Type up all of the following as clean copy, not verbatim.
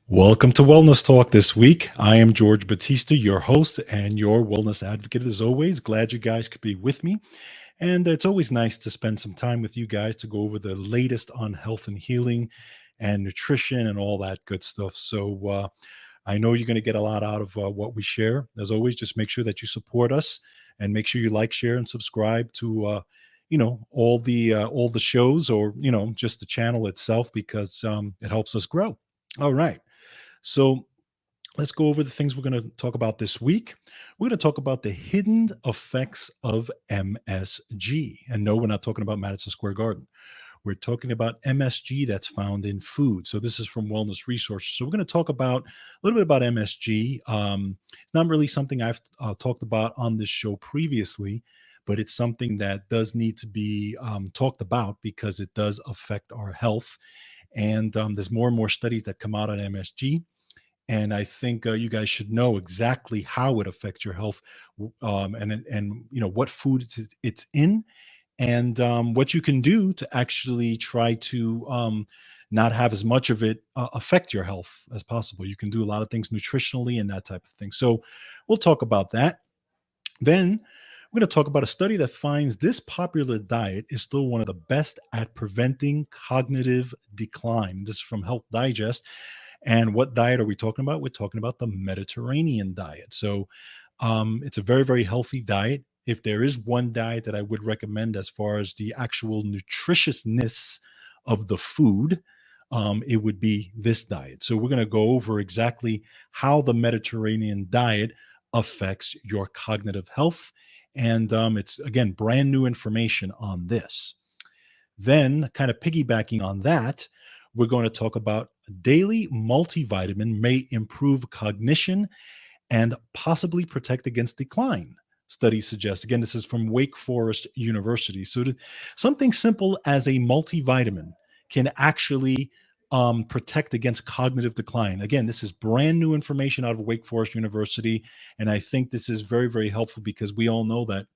Welcome to Wellness Talk this week. I am George Batista, your host and your wellness advocate. As always, glad you guys could be with me. And it's always nice to spend some time with you guys to go over the latest on health and healing and nutrition and all that good stuff. So I know you're going to get a lot out of what we share. As always, just make sure that you support us and make sure you like, share, and subscribe to all the shows, or just the channel itself, because it helps us grow. All right. So let's go over the things we're going to talk about this week. We're going to talk about the hidden effects of MSG. And no, we're not talking about Madison Square Garden. We're talking about MSG that's found in food. So this is from Wellness Resources. So we're going to talk about a little bit about MSG. It's not really something I've talked about on this show previously, but it's something that does need to be talked about because it does affect our health. And there's more and more studies that come out on MSG. And I think you guys should know exactly how it affects your health, and what food it's in, and what you can do to actually try to not have as much of it affect your health as possible. You can do a lot of things nutritionally and that type of thing. So we'll talk about that. Then we're going to talk about a study that finds this popular diet is still one of the best at preventing cognitive decline. This is from Health Digest. And what diet are we talking about? We're talking about the Mediterranean diet. So it's a very, very healthy diet. If there is one diet that I would recommend as far as the actual nutritiousness of the food, it would be this diet. So we're going to go over exactly how the Mediterranean diet affects your cognitive health. And it's, again, brand new information on this. Then, kind of piggybacking on that, we're going to talk about daily multivitamin may improve cognition and possibly protect against decline. Studies suggest. Again, this is from Wake Forest University. So, something simple as a multivitamin can actually protect against cognitive decline. Again, this is brand new information out of Wake Forest University. And I think this is very, very helpful because we all know that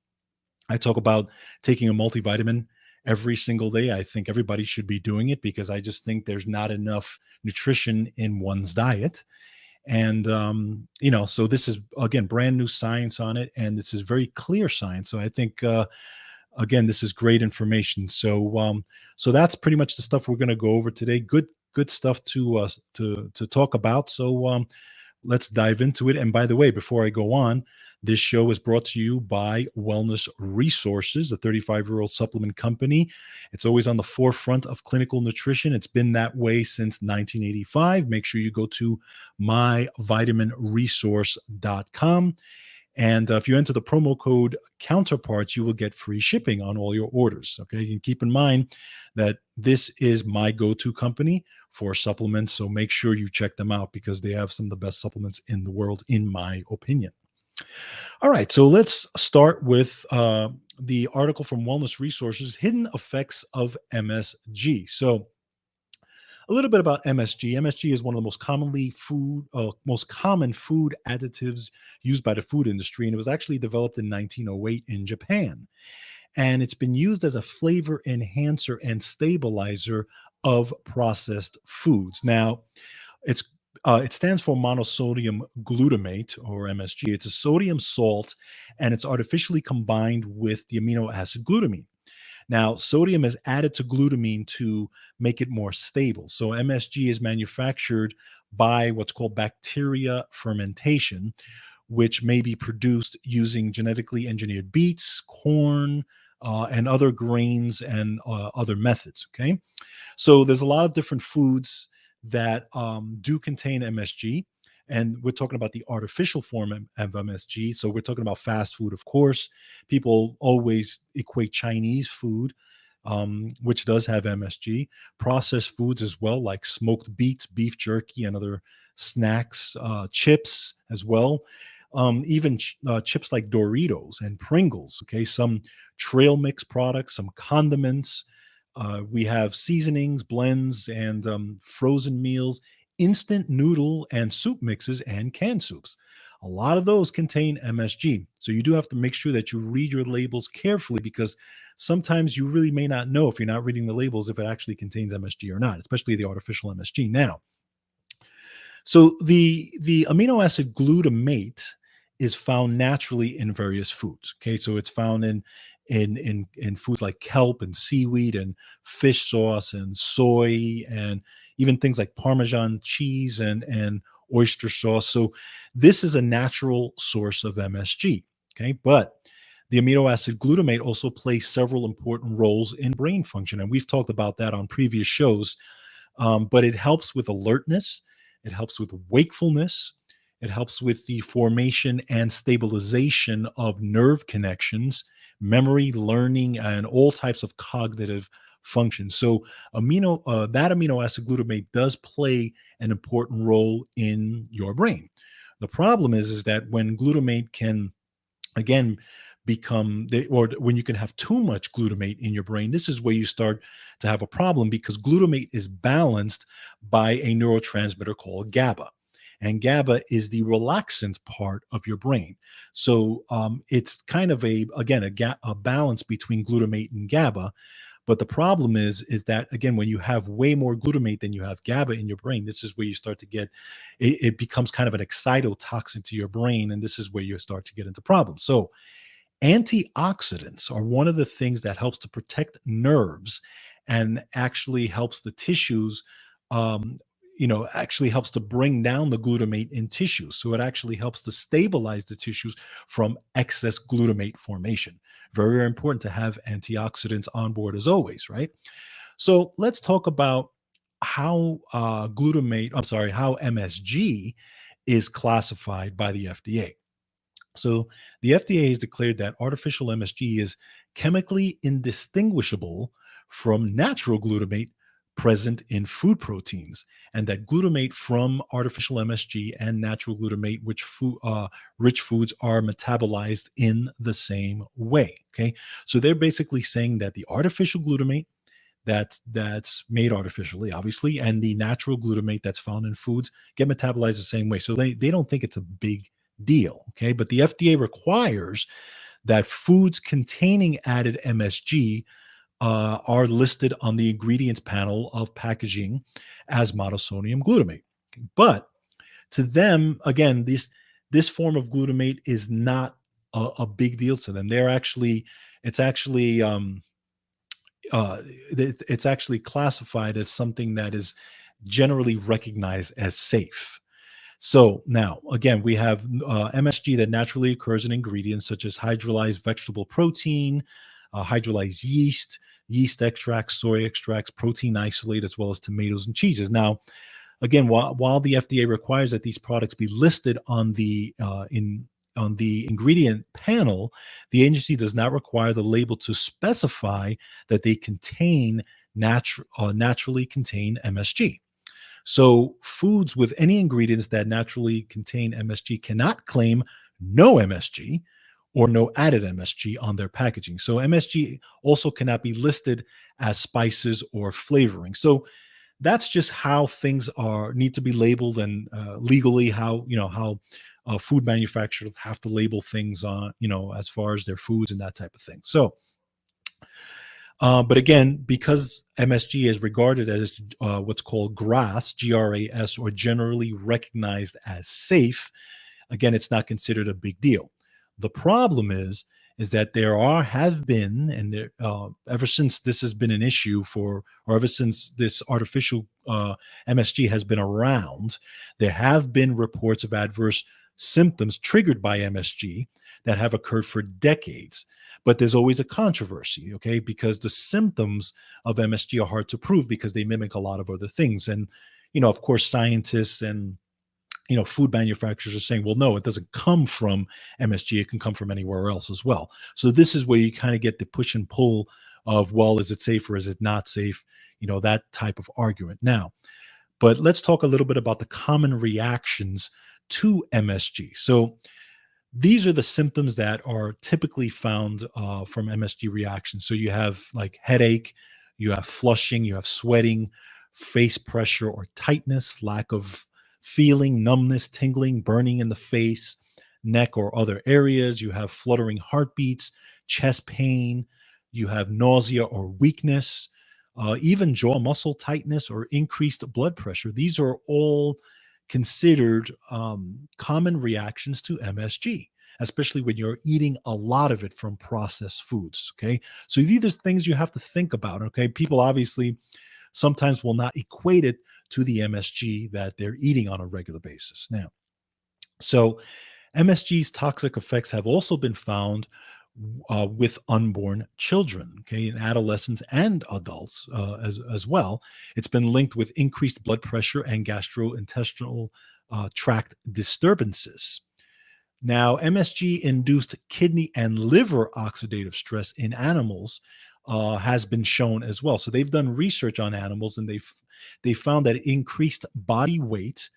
I talk about taking a multivitamin every single day. I think everybody should be doing it because I just think there's not enough nutrition in one's diet. And, so this is, again, brand new science on it. And this is very clear science. So I think, again, this is great information. So that's pretty much the stuff we're going to go over today. Good stuff to talk about. So let's dive into it. And by the way, before I go on, this show is brought to you by Wellness Resources, a 35-year-old supplement company. It's always on the forefront of clinical nutrition. It's been that way since 1985. Make sure you go to myvitaminresource.com. And if you enter the promo code Counterparts, you will get free shipping on all your orders. Okay. And keep in mind that this is my go-to company for supplements. So make sure you check them out because they have some of the best supplements in the world, in my opinion. All right. So let's start with the article from Wellness Resources, Hidden Effects of MSG. So a little bit about MSG. MSG is one of the most common food additives used by the food industry, and it was actually developed in 1908 in Japan. And it's been used as a flavor enhancer and stabilizer of processed foods. Now, it stands for monosodium glutamate, or MSG. It's a sodium salt, and it's artificially combined with the amino acid glutamine. Now, sodium is added to glutamine to make it more stable. So MSG is manufactured by what's called bacteria fermentation, which may be produced using genetically engineered beets, corn, and other grains and other methods. Okay. So there's a lot of different foods that do contain MSG. And we're talking about the artificial form of MSG. So we're talking about fast food, of course. People always equate Chinese food, which does have MSG. Processed foods as well, like smoked beets, beef jerky, and other snacks, chips as well. Even chips like Doritos and Pringles. Okay, some trail mix products, some condiments. We have seasonings, blends, and frozen meals, instant noodle and soup mixes, and canned soups. A lot of those contain MSG. So you do have to make sure that you read your labels carefully because sometimes you really may not know if you're not reading the labels if it actually contains MSG or not, especially the artificial MSG. Now, So the amino acid glutamate is found naturally in various foods. Okay, so it's found in foods like kelp and seaweed and fish sauce and soy and even things like Parmesan cheese and oyster sauce. So this is a natural source of MSG. Okay, but the amino acid glutamate also plays several important roles in brain function, and we've talked about that on previous shows. But it helps with alertness, it helps with wakefulness, it helps with the formation and stabilization of nerve connections, memory, learning, and all types of cognitive functions. So, that amino acid glutamate does play an important role in your brain. The problem is that when glutamate can again or when you can have too much glutamate in your brain, this is where you start to have a problem because glutamate is balanced by a neurotransmitter called GABA, and GABA is the relaxant part of your brain. So it's kind of a balance between glutamate and GABA. But the problem is that again, when you have way more glutamate than you have GABA in your brain, this is where you start to get it becomes kind of an excitotoxin to your brain, and this is where you start to get into problems. So antioxidants are one of the things that helps to protect nerves and actually helps the tissues, um, actually helps to bring down the glutamate in tissues. So it actually helps to stabilize the tissues from excess glutamate formation. Very, very important to have antioxidants on board as always, right? So let's talk about how MSG is classified by the FDA. So the FDA has declared that artificial MSG is chemically indistinguishable from natural glutamate present in food proteins, and that glutamate from artificial MSG and natural glutamate, rich foods, are metabolized in the same way. Okay, so they're basically saying that the artificial glutamate that's made artificially, obviously, and the natural glutamate that's found in foods get metabolized the same way. So they don't think it's a big deal. Okay. But the FDA requires that foods containing added MSG are listed on the ingredients panel of packaging as monosodium glutamate. But to them, again, this form of glutamate is not a big deal to them. It's actually it's actually classified as something that is generally recognized as safe. So now, again, we have MSG that naturally occurs in ingredients such as hydrolyzed vegetable protein, hydrolyzed yeast, yeast extracts, soy extracts, protein isolate, as well as tomatoes and cheeses. Now, again, while the FDA requires that these products be listed on the ingredient panel, the agency does not require the label to specify that they naturally contain MSG. So, foods with any ingredients that naturally contain MSG cannot claim no MSG or no added MSG on their packaging. So, MSG also cannot be listed as spices or flavoring. So, that's just how things are need to be labeled, and legally how food manufacturers have to label things on, as far as their foods and that type of thing. So but again, because MSG is regarded as what's called GRAS, or generally recognized as safe, again, it's not considered a big deal. The problem is that there have been, and ever since this has been an issue or ever since this artificial MSG has been around, there have been reports of adverse symptoms triggered by MSG that have occurred for decades. But there's always a controversy, okay? Because the symptoms of MSG are hard to prove because they mimic a lot of other things. And, of course, scientists and food manufacturers are saying, well, no, it doesn't come from MSG. It can come from anywhere else as well. So this is where you kind of get the push and pull of, well, is it safe or is it not safe? That type of argument. Now, but let's talk a little bit about the common reactions to MSG. So these are the symptoms that are typically found from MSG reactions. So you have like headache, you have flushing, you have sweating, face pressure or tightness, lack of feeling, numbness, tingling, burning in the face, neck, or other areas. You have fluttering heartbeats, chest pain, you have nausea or weakness, even jaw muscle tightness or increased blood pressure. These are all considered common reactions to MSG, especially when you're eating a lot of it from processed foods. Okay. So these are things you have to think about. Okay. People obviously sometimes will not equate it to the MSG that they're eating on a regular basis. Now, so MSG's toxic effects have also been found with unborn children, okay, in adolescents and adults as well. It's been linked with increased blood pressure and gastrointestinal tract disturbances. Now, MSG induced kidney and liver oxidative stress in animals has been shown as well. So they've done research on animals and they found that it increased body weight,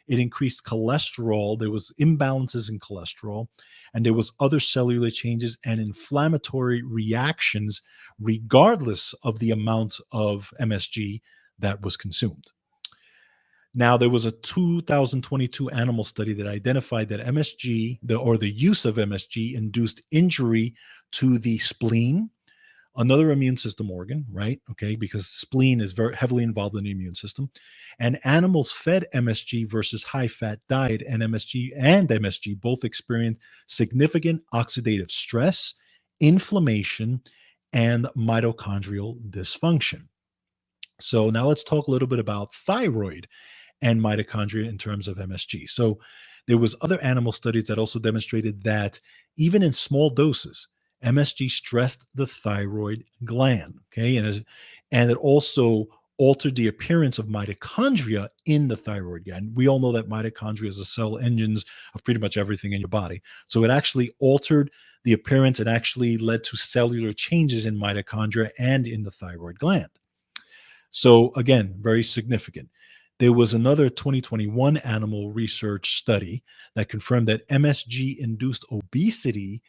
it increased cholesterol, there was imbalances in cholesterol, and there was other cellular changes and inflammatory reactions regardless of the amount of MSG that was consumed. Now, there was a 2022 animal study that identified that MSG, or the use of MSG, induced injury to the spleen, another immune system organ, right? Okay, because spleen is very heavily involved in the immune system. And animals fed MSG versus high fat diet and MSG both experienced significant oxidative stress, inflammation, and mitochondrial dysfunction. So now let's talk a little bit about thyroid and mitochondria in terms of MSG. So there was other animal studies that also demonstrated that even in small doses, MSG stressed the thyroid gland. Okay, and it also altered the appearance of mitochondria in the thyroid gland. We all know that mitochondria is the cell engines of pretty much everything in your body. So it actually altered the appearance and actually led to cellular changes in mitochondria and in the thyroid gland. So again, very significant. There was another 2021 animal research study that confirmed that MSG induced obesity.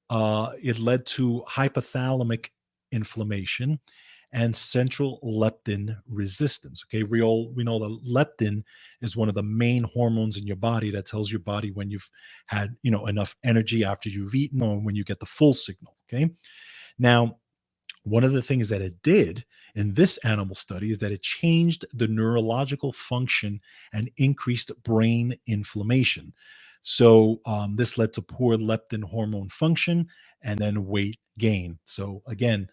It led to hypothalamic inflammation and central leptin resistance. Okay, we know that leptin is one of the main hormones in your body that tells your body when you've had enough energy after you've eaten or when you get the full signal. Okay, now one of the things that it did in this animal study is that it changed the neurological function and increased brain inflammation. So this led to poor leptin hormone function and then weight gain. So again,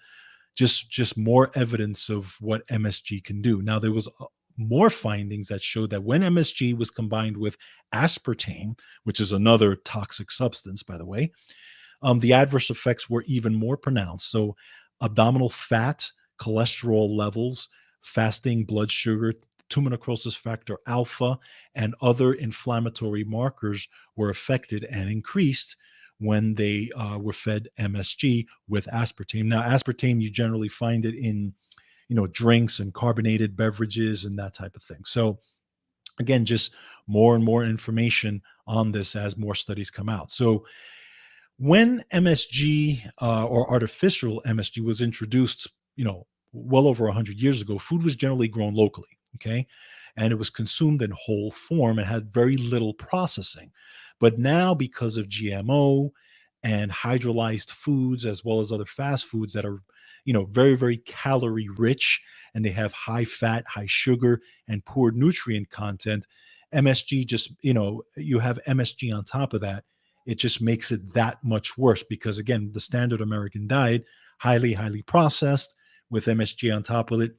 just more evidence of what MSG can do. Now there was more findings that showed that when MSG was combined with aspartame, which is another toxic substance, by the way, the adverse effects were even more pronounced. So, abdominal fat, cholesterol levels, fasting blood sugar, tumor necrosis factor alpha, and other inflammatory markers were affected and increased when they were fed MSG with aspartame. Now, aspartame, you generally find it in drinks and carbonated beverages and that type of thing. So, again, just more and more information on this as more studies come out. So, when MSG or artificial MSG was introduced, well over 100 years ago, food was generally grown locally, okay? And it was consumed in whole form and had very little processing. But now, because of GMO and hydrolyzed foods, as well as other fast foods that are, very, very calorie rich and they have high fat, high sugar, and poor nutrient content, MSG just, you have MSG on top of that, it just makes it that much worse because again, the standard American diet, highly, highly processed with MSG on top of it.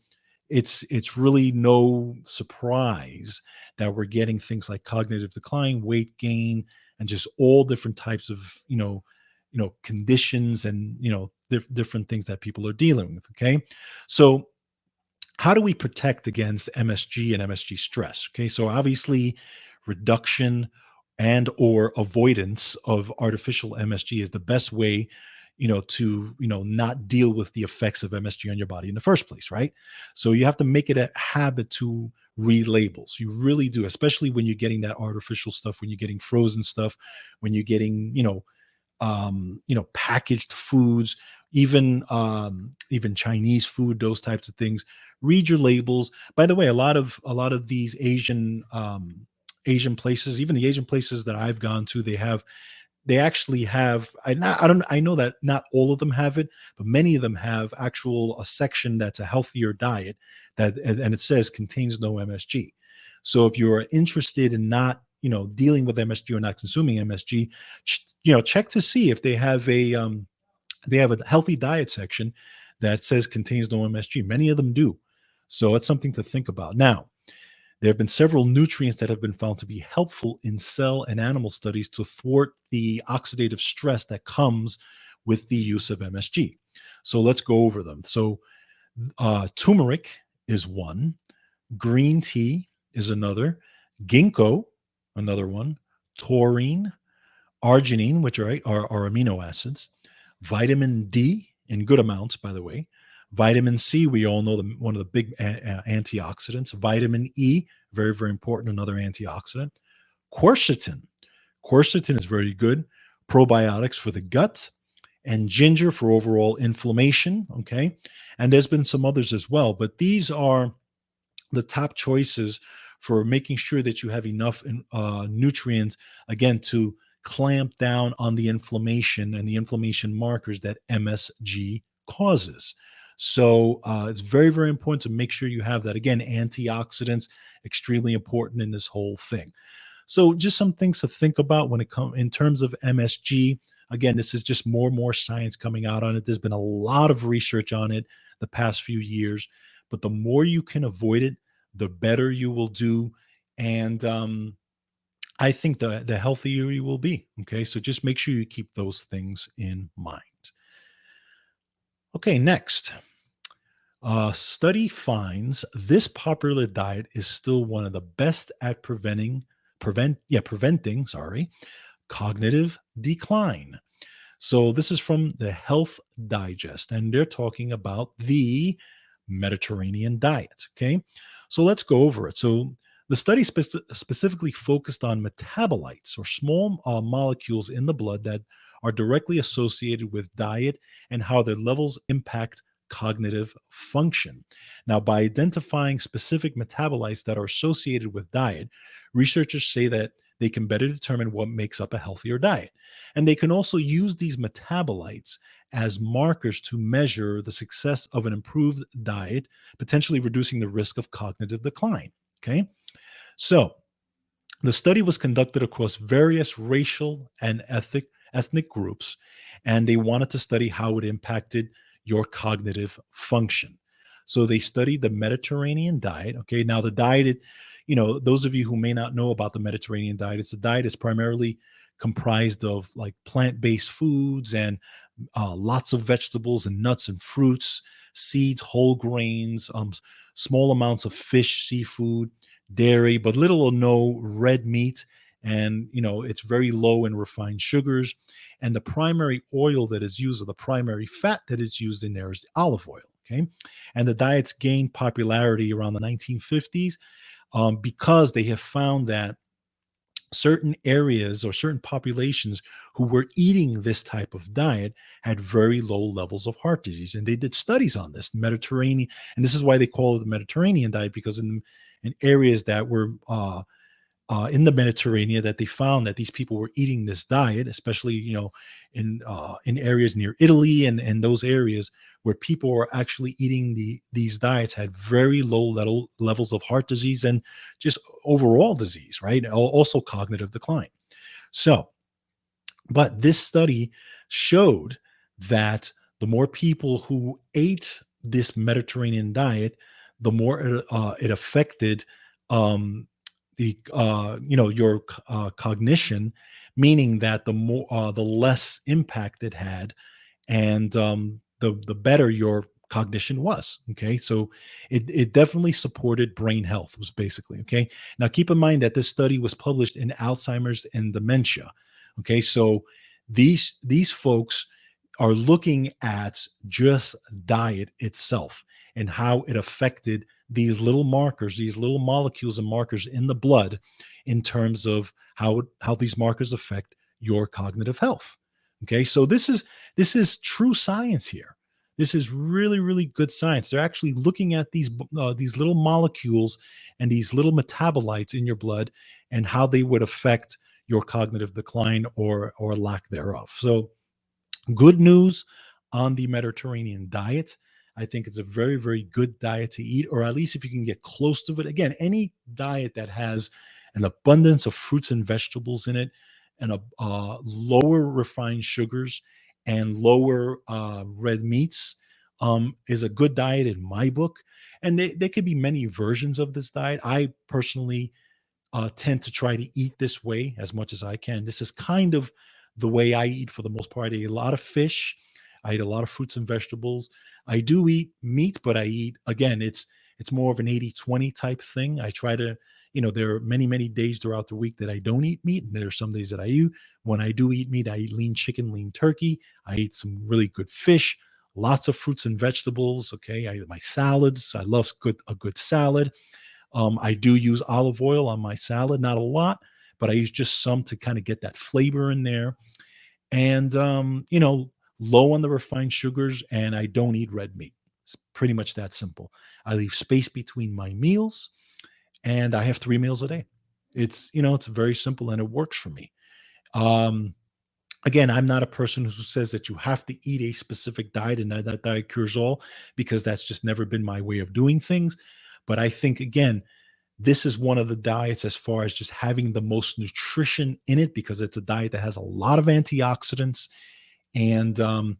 It's really no surprise that we're getting things like cognitive decline, weight gain, and just all different types of conditions and different things that people are dealing with. Okay, so how do we protect against MSG and MSG stress? Okay, so obviously reduction and or avoidance of artificial MSG is the best way, to not deal with the effects of MSG on your body in the first place, right? So you have to make it a habit to read labels. You really do, especially when you're getting that artificial stuff, when you're getting frozen stuff, when you're getting, packaged foods, even Chinese food, those types of things. Read your labels. By the way, a lot of these Asian places, even the Asian places that I've gone to, they actually have. I know that not all of them have it, but many of them have a section that's a healthier diet and it says contains no MSG. So if you're interested in not, dealing with MSG or not consuming MSG, check to see if they have a healthy diet section that says contains no MSG. Many of them do. So it's something to think about. Now, there have been several nutrients that have been found to be helpful in cell and animal studies to thwart the oxidative stress that comes with the use of MSG. So let's go over them. So, turmeric is one, green tea is another, ginkgo, another one, taurine, arginine, which are amino acids, vitamin D in good amounts, by the way. Vitamin C, we all know one of the big antioxidants. Vitamin E, very, very important, another antioxidant. Quercetin. Quercetin is very good. Probiotics for the gut, and ginger for overall inflammation. Okay. And there's been some others as well, but these are the top choices for making sure that you have enough nutrients, again, to clamp down on the inflammation and the inflammation markers that MSG causes. So it's very, very important to make sure you have that. Again, antioxidants, extremely important in this whole thing. So just some things to think about when it comes in terms of MSG. Again, this is just more and more science coming out on it. There's been a lot of research on it the past few years, but the more you can avoid it, the better you will do. And I think the healthier you will be. Okay. So just make sure you keep those things in mind. Okay. Next, study finds this popular diet is still one of the best at preventing, sorry, cognitive decline. So this is from the Health Digest, and they're talking about the Mediterranean diet. Okay, so let's go over it. So the study specifically focused on metabolites or small molecules in the blood that are directly associated with diet and how their levels impact cognitive function. Now, by identifying specific metabolites that are associated with diet, researchers say that they can better determine what makes up a healthier diet. And they can also use these metabolites as markers to measure the success of an improved diet, potentially reducing the risk of cognitive decline. Okay. So the study was conducted across various racial and ethnic groups, and they wanted to study how it impacted your cognitive function. So they studied the Mediterranean diet. Okay. Now the diet, those of you who may not know about the Mediterranean diet, it's a diet is primarily comprised of like plant-based foods and lots of vegetables and nuts and fruits, seeds, whole grains, small amounts of fish, seafood, dairy, but little or no red meat. And, it's very low in refined sugars. And the primary oil that is used, or the primary fat that is used in there, is olive oil. Okay. And the diets gained popularity around the 1950s because they have found that certain areas or certain populations who were eating this type of diet had very low levels of heart disease. And they did studies on this Mediterranean, and this is why they call it the Mediterranean diet, because in areas that were in the Mediterranean, that they found that these people were eating this diet, especially in areas near Italy and those areas where people were actually eating these diets had very low levels of heart disease and just overall disease, right? Also cognitive decline. So, but this study showed that the more people who ate this Mediterranean diet, the more it affected um, your cognition, meaning that the less impact it had, and the better your cognition was. Okay, so it definitely supported brain health. Was basically okay. Now keep in mind that this study was published in Alzheimer's and dementia. Okay, so these folks are looking at just diet itself and how it affected these little markers, these little molecules and markers in the blood, in terms of how these markers affect your cognitive health. Okay, so this is true science here. This is really, really good science. They're actually looking at these little molecules and these little metabolites in your blood and how they would affect your cognitive decline or lack thereof. So good news on the Mediterranean diet. I think it's a very, very good diet to eat, or at least if you can get close to it. Again, any diet that has an abundance of fruits and vegetables in it, and a lower refined sugars and lower red meats is a good diet in my book. And there could be many versions of this diet. I personally tend to try to eat this way as much as I can. This is kind of the way I eat for the most part. I eat a lot of fish. I eat a lot of fruits and vegetables. I do eat meat, but I eat, again, it's more of an 80-20 type thing. I try to, there are many, many days throughout the week that I don't eat meat. And there are some days that I do. When I do eat meat, I eat lean chicken, lean turkey. I eat some really good fish, lots of fruits and vegetables. Okay. I eat my salads. I love a good salad. I do use olive oil on my salad, not a lot, but I use just some to kind of get that flavor in there. And, low on the refined sugars, and I don't eat red meat. It's pretty much that simple. I leave space between my meals, and I have 3 meals a day. It's very simple and it works for me. Um, Again, I'm not a person who says that you have to eat a specific diet and that diet cures all, because that's just never been my way of doing things. But I think, again, this is one of the diets as far as just having the most nutrition in it, because it's a diet that has a lot of antioxidants. And and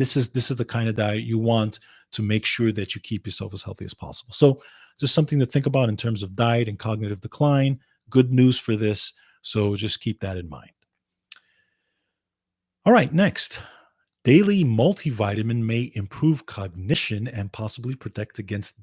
this is the kind of diet you want to make sure that you keep yourself as healthy as possible. So just something to think about in terms of diet and cognitive decline. Good news for this. So just keep that in mind. All right, next. Daily multivitamin may improve cognition and possibly protect against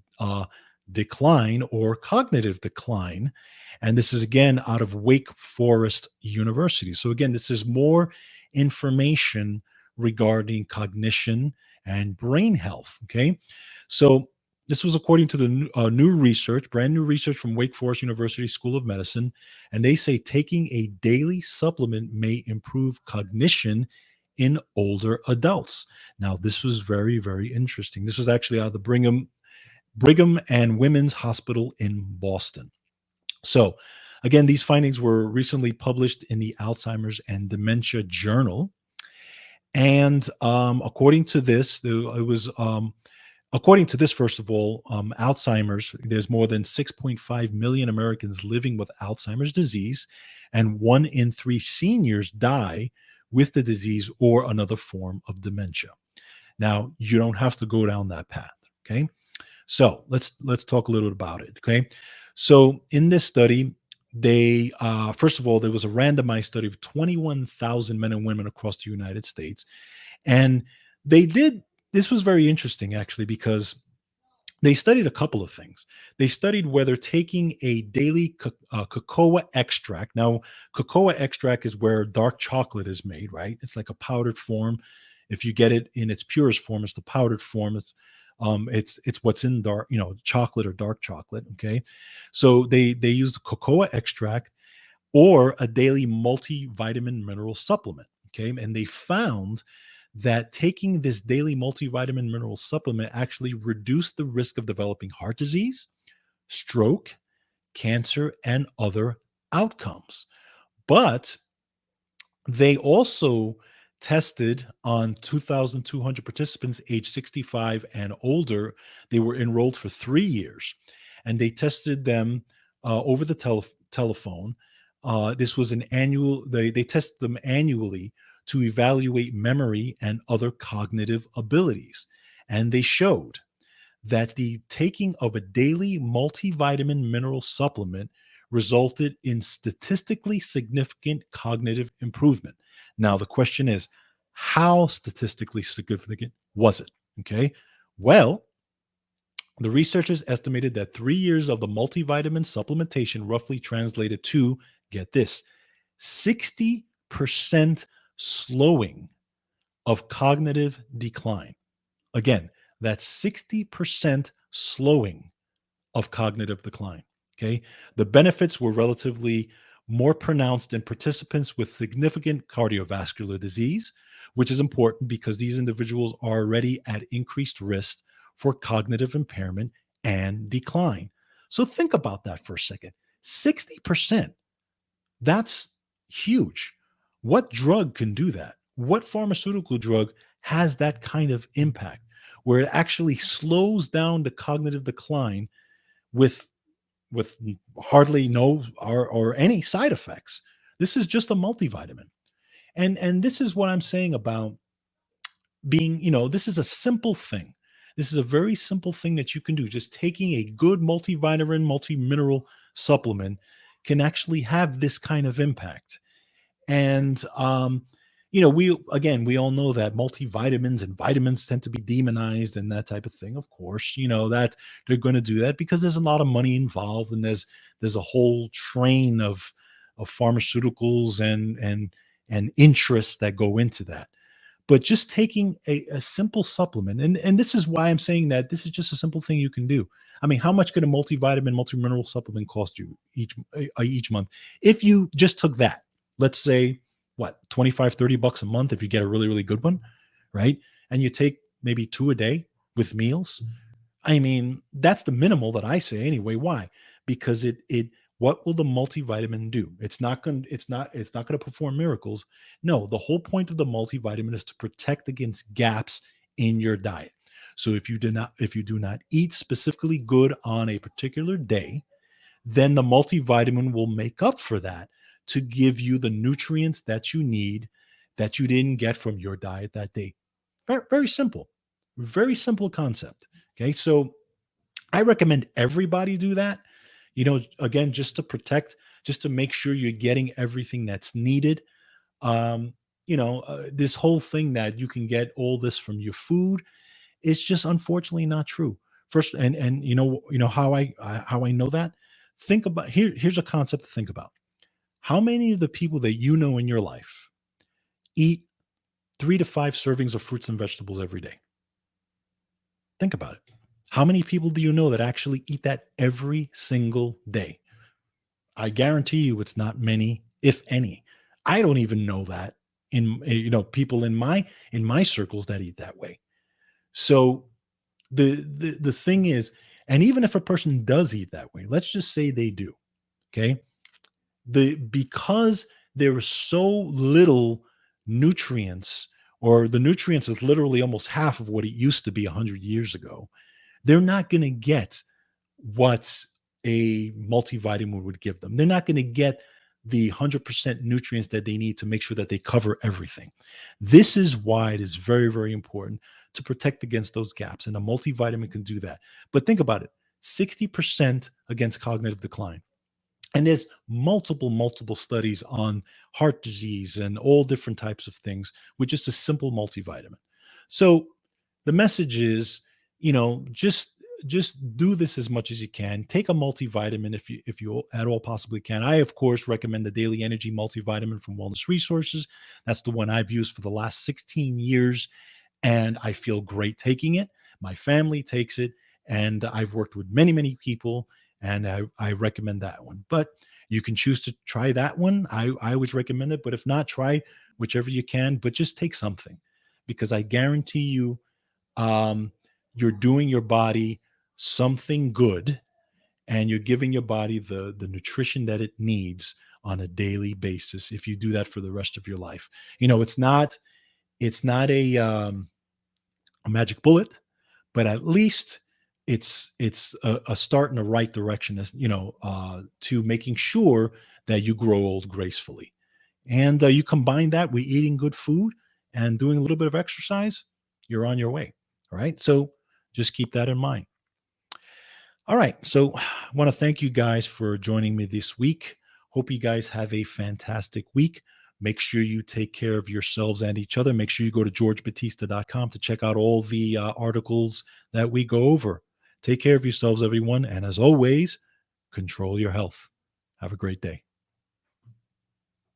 decline or cognitive decline. And this is again out of Wake Forest University. So, again, this is more information regarding cognition and brain health. Okay. So, this was according to the new research, brand new research from Wake Forest University School of Medicine. And they say taking a daily supplement may improve cognition in older adults. Now, this was very, very interesting. This was actually out of the Brigham and Women's Hospital in Boston. So, again, these findings were recently published in the Alzheimer's and Dementia Journal. And according to this, first of all, Alzheimer's, there's more than 6.5 million Americans living with Alzheimer's disease, and 1 in 3 seniors die with the disease or another form of dementia. Now, you don't have to go down that path. Okay. So let's talk a little bit about it. Okay. So in this study, they first of all, there was a randomized study of 21,000 men and women across the United States. And they did this was very interesting, actually, because they studied a couple of things. They studied whether taking a daily cocoa extract. Now, cocoa extract is where dark chocolate is made, right? It's like a powdered form. If you get it in its purest form, it's the powdered form. It's what's in dark, chocolate or dark chocolate. Okay, so they used cocoa extract or a daily multivitamin mineral supplement. Okay, and they found that taking this daily multivitamin mineral supplement actually reduced the risk of developing heart disease, stroke, cancer, and other outcomes. But they also tested on 2,200 participants aged 65 and older. They were enrolled for 3 years, and they tested them over the telephone. This was an annual, they tested them annually to evaluate memory and other cognitive abilities. And they showed that the taking of a daily multivitamin mineral supplement resulted in statistically significant cognitive improvement. Now, the question is, how statistically significant was it? Okay. Well, the researchers estimated that 3 years of the multivitamin supplementation roughly translated to, get this, 60% slowing of cognitive decline. Again, that's 60% slowing of cognitive decline. Okay. The benefits were relatively more pronounced in participants with significant cardiovascular disease, which is important because these individuals are already at increased risk for cognitive impairment and decline. So think about that for a second. 60%. That's huge. What drug can do that? What pharmaceutical drug has that kind of impact? where it actually slows down the cognitive decline with with hardly no or any side effects. This is just a multivitamin. And this is what I'm saying about being, this is a simple thing. This is a very simple thing that you can do. Just taking a good multivitamin, multi-mineral supplement can actually have this kind of impact. And we all know that multivitamins and vitamins tend to be demonized and that type of thing. Of course, that they're going to do that because there's a lot of money involved, and there's a whole train of pharmaceuticals and interests that go into that. But just taking a simple supplement, and this is why I'm saying that this is just a simple thing you can do. I mean, how much could a multivitamin, multi-mineral supplement cost you each month if you just took that? Let's say what, 25, $30 a month if you get a really, really good one, right? And you take maybe two a day with meals. I mean, that's the minimal that I say anyway. Why? Because it what will the multivitamin do? It's not going to perform miracles. No, the whole point of the multivitamin is to protect against gaps in your diet. So if you do not eat specifically good on a particular day, then the multivitamin will make up for that to give you the nutrients that you need that you didn't get from your diet that day. Very, very simple. Very simple concept. Okay. So I recommend everybody do that. Again, just to make sure you're getting everything that's needed. This whole thing that you can get all this from your food is just unfortunately not true. First, and how I know that. Think about here's a concept to think about. How many of the people that you know in your life eat 3 to 5 servings of fruits and vegetables every day? Think about it. How many people do you know that actually eat that every single day? I guarantee you it's not many, if any. I don't even know that people in my circles that eat that way. So the thing is, and even if a person does eat that way, let's just say they do, okay? Because there is so little nutrients, or the nutrients is literally almost half of what it used to be 100 years ago, they're not going to get what a multivitamin would give them. They're not going to get the 100% nutrients that they need to make sure that they cover everything. This is why it is very, very important to protect against those gaps, and a multivitamin can do that. But think about it, 60% against cognitive decline. And there's multiple studies on heart disease and all different types of things with just a simple multivitamin. So the message is, just do this as much as you can. Take a multivitamin if you at all possibly can. I of course recommend the Daily Energy multivitamin from Wellness Resources. That's the one I've used for the last 16 years, and I feel great taking it. My family takes it, and I've worked with many people, and I recommend that one. But you can choose to try that one. I always recommend it, but if not, try whichever you can. But just take something, because I guarantee you, um, you're doing your body something good, and you're giving your body the nutrition that it needs on a daily basis if you do that for the rest of your life. It's not a magic bullet, but at least it's a start in the right direction, as to making sure that you grow old gracefully. And you combine that with eating good food and doing a little bit of exercise, you're on your way. All right. So just keep that in mind. All right. So I want to thank you guys for joining me this week. Hope you guys have a fantastic week. Make sure you take care of yourselves and each other. Make sure you go to georgebatista.com to check out all the articles that we go over. Take care of yourselves, everyone. And as always, control your health. Have a great day.